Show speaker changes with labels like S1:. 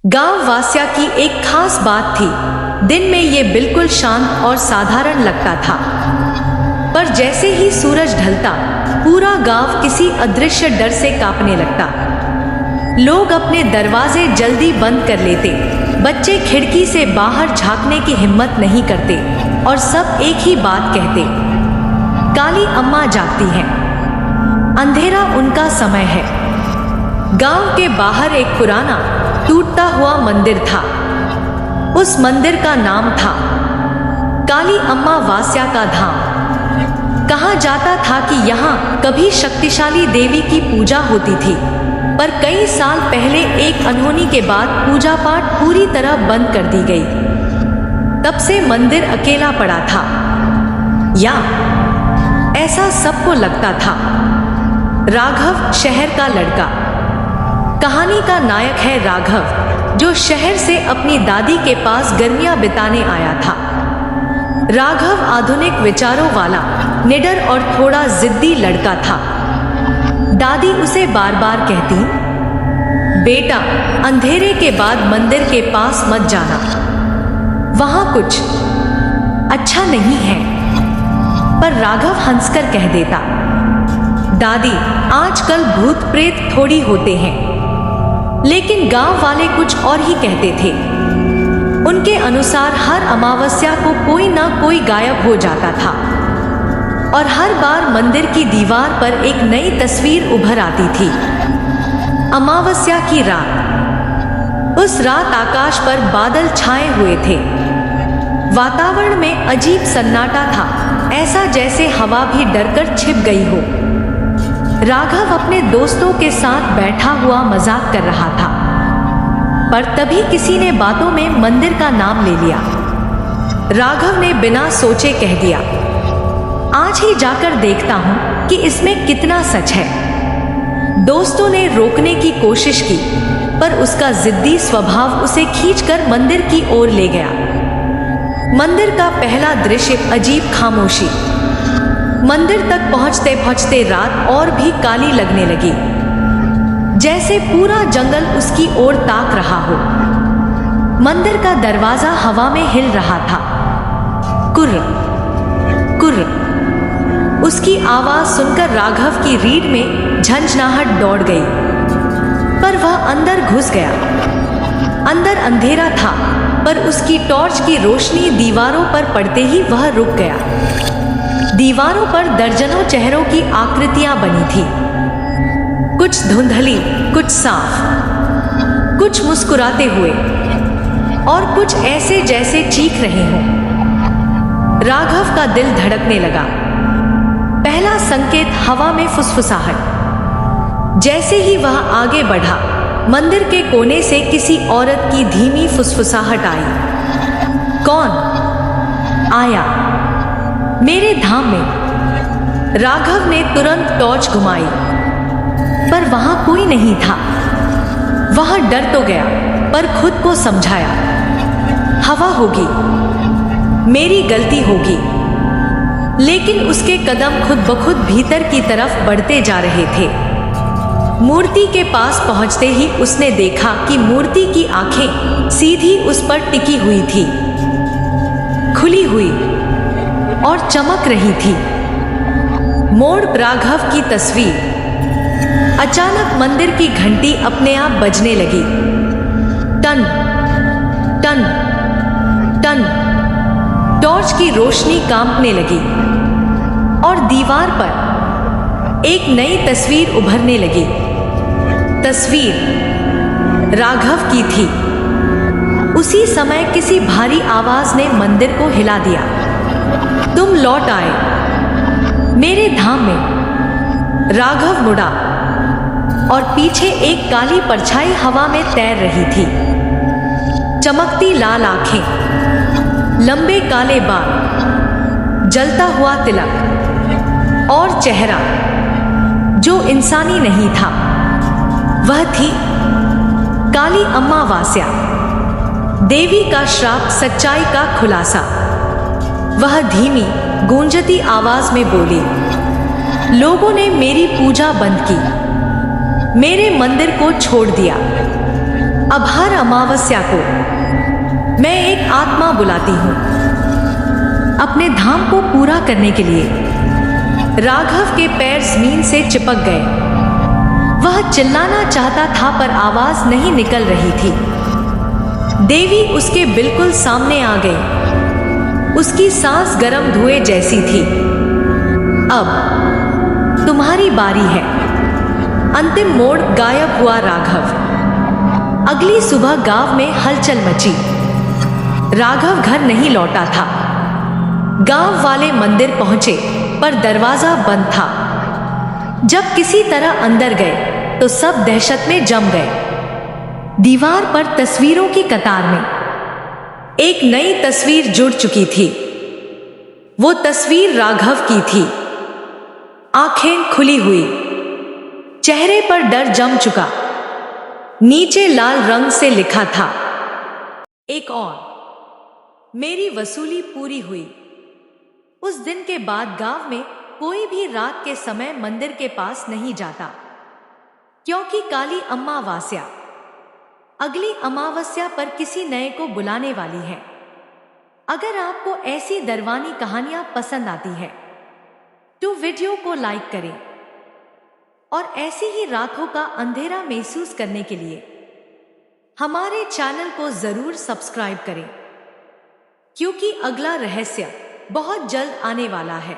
S1: गांव वासिया की एक खास बात थी। दिन में ये बिल्कुल शांत और साधारण लगता था, पर जैसे ही सूरज ढलता पूरा गांव किसी अदृश्य डर से कांपने लगता। लोग अपने दरवाजे जल्दी बंद कर लेते, बच्चे खिड़की से बाहर झांकने की हिम्मत नहीं करते और सब एक ही बात कहते, काली अम्मा जागती हैं, अंधेरा उनका समय है। गांव के बाहर एक पुराना टूटता हुआ मंदिर था। उस मंदिर का नाम था काली अम्मा वासिया का धाम। कहा जाता था कि यहाँ कभी शक्तिशाली देवी की पूजा होती थी, पर कई साल पहले एक अनहोनी के बाद पूजा पाठ पूरी तरह बंद कर दी गई। तब से मंदिर अकेला पड़ा था, या ऐसा सबको लगता था। राघव शहर का लड़का। कहानी का नायक है राघव, जो शहर से अपनी दादी के पास गर्मियां बिताने आया था। राघव आधुनिक विचारों वाला, निडर और थोड़ा जिद्दी लड़का था। दादी उसे बार बार कहती, बेटा अंधेरे के बाद मंदिर के पास मत जाना, वहां कुछ अच्छा नहीं है। पर राघव हंसकर कह देता, दादी आजकल भूत प्रेत थोड़ी होते हैं। लेकिन गांव वाले कुछ और ही कहते थे। उनके अनुसार हर अमावस्या को कोई ना कोई गायब हो जाता था और हर बार मंदिर की दीवार पर एक नई तस्वीर उभर आती थी। अमावस्या की रात। उस रात आकाश पर बादल छाए हुए थे। वातावरण में अजीब सन्नाटा था, ऐसा जैसे हवा भी डरकर छिप गई हो। राघव अपने दोस्तों के साथ बैठा हुआ मजाक कर रहा था, पर तभी किसी ने बातों में मंदिर का नाम ले लिया। राघव ने बिना सोचे कह दिया, आज ही जाकर देखता हूं कि इसमें कितना सच है। दोस्तों ने रोकने की कोशिश की, पर उसका जिद्दी स्वभाव उसे खींचकर मंदिर की ओर ले गया। मंदिर का पहला दृश्य अजीब खामोशी। मंदिर तक पहुंचते पहुंचते रात और भी काली लगने लगी, जैसे पूरा जंगल उसकी ओर ताक रहा हो। मंदिर का दरवाजा हवा में हिल रहा था। कुर्र कुर्र। उसकी आवाज सुनकर राघव की रीढ़ में झंझनाहट दौड़ गई, पर वह अंदर घुस गया। अंदर अंधेरा था, पर उसकी टॉर्च की रोशनी दीवारों पर पड़ते ही वह रुक गया। दीवारों पर दर्जनों चेहरों की आकृतियां बनी थी, कुछ धुंधली, कुछ साफ, कुछ मुस्कुराते हुए और कुछ ऐसे जैसे चीख रहे हों। राघव का दिल धड़कने लगा। पहला संकेत हवा में फुसफुसाहट। जैसे ही वह आगे बढ़ा, मंदिर के कोने से किसी औरत की धीमी फुसफुसाहट आई। कौन आया मेरे धाम में? राघव ने तुरंत टॉर्च घुमाई, पर वहां कोई नहीं था। वह डर तो गया, पर खुद को समझाया, हवा होगी, मेरी गलती होगी। लेकिन उसके कदम खुद ब खुद भीतर की तरफ बढ़ते जा रहे थे। मूर्ति के पास पहुंचते ही उसने देखा कि मूर्ति की आंखें सीधी उस पर टिकी हुई थी, खुली हुई और चमक रही थी। मोड़ राघव की तस्वीर। अचानक मंदिर की घंटी अपने आप बजने लगी। Ton ton ton. टॉर्च की रोशनी कांपने लगी और दीवार पर एक नई तस्वीर उभरने लगी। तस्वीर राघव की थी। उसी समय किसी भारी आवाज ने मंदिर को हिला दिया। तुम लौट आए मेरे धाम में। राघव मुड़ा और पीछे एक काली परछाई हवा में तैर रही थी। चमकती लाल आंखें, लंबे काले बाल, जलता हुआ तिलक और चेहरा जो इंसानी नहीं था। वह थी काली अम्मा वासिया, देवी का श्राप, सच्चाई का खुलासा। वह धीमी गूंजती आवाज में बोली, लोगों ने मेरी पूजा बंद की, मेरे मंदिर को छोड़ दिया अब हर अमावस्या को मैं एक आत्मा बुलाती हूँ अपने धाम को पूरा करने के लिए। राघव के पैर जमीन से चिपक गए। वह चिल्लाना चाहता था पर आवाज नहीं निकल रही थी। देवी उसके बिल्कुल सामने आ गई। उसकी सांस गर्म धुएं जैसी थी। अब तुम्हारी बारी है। अंतिम मोड़ गायब हुआ राघव। अगली सुबह गांव में हलचल मची। राघव घर नहीं लौटा था। गांव वाले मंदिर पहुंचे पर दरवाजा बंद था। जब किसी तरह अंदर गए तो सब दहशत में जम गए। दीवार पर तस्वीरों की कतार में एक नई तस्वीर जुड़ चुकी थी। वो तस्वीर राघव की थी। आंखें खुली हुई, चेहरे पर डर जम चुका। नीचे लाल रंग से लिखा था, एक और मेरी वसूली पूरी हुई। उस दिन के बाद गांव में कोई भी रात के समय मंदिर के पास नहीं जाता, क्योंकि काली अमावस्या अगली अमावस्या पर किसी नए को बुलाने वाली है। अगर आपको ऐसी दरवानी कहानियां पसंद आती है तो वीडियो को लाइक करें और ऐसी ही रातों का अंधेरा महसूस करने के लिए हमारे चैनल को जरूर सब्सक्राइब करें, क्योंकि अगला रहस्य बहुत जल्द आने वाला है।